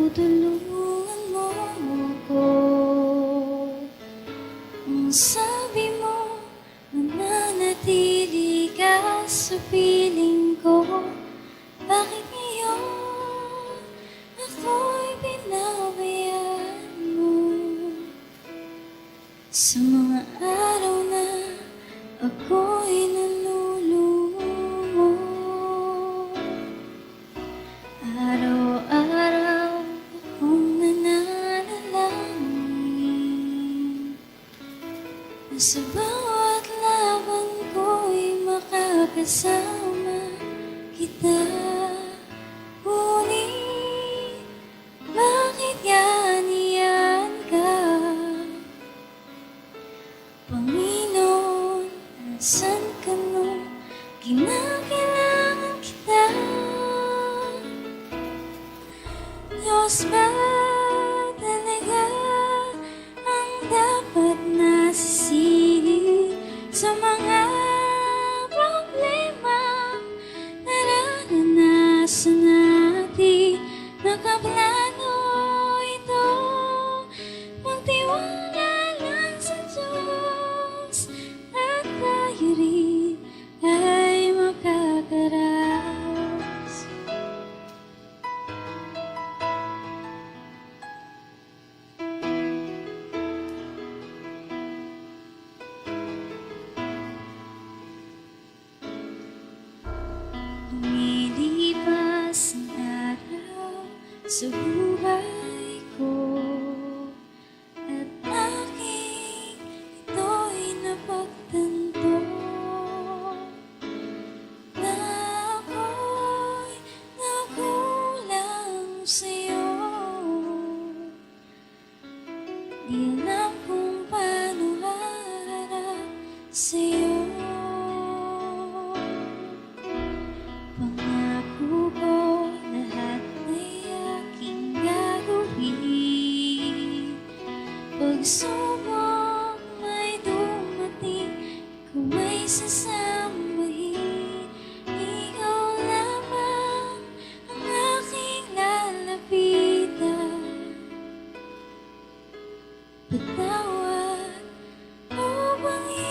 tutulungan mo ako. Ang sabi mo, mananatili ka sa piling ko. Bakit ngayon ako'y pinabayaan mo? Sa mga araw na ako'y nalulumo, araw-araw akong nananalangin na sa bawat laban ko'y makakasama kita. Ngunit bakit ganyan ka? Panginoon, nasan ka nung kinakailangan kita? Diyos ba talaga ang dapat nasisisi sa mga problema nararanasan natin? Nakaplano ito, magtiwala lang sa Diyos at tayo rin ay makakaraos. Lumilipas ang araw sa buhay ko, at aking ito'y napagtanto na ako'y nakulang sa'yo. Di alam kung paano haharap sa'yo. Pangako ko lahat ay aking gagawin. Pagsubok may dumating, ikaw ay sasambahin. Ikaw lamang ang aking lalapitan. Patawad, O Panginoon.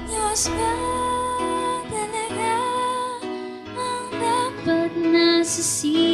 Diyos ba talaga ang dapat nasisisi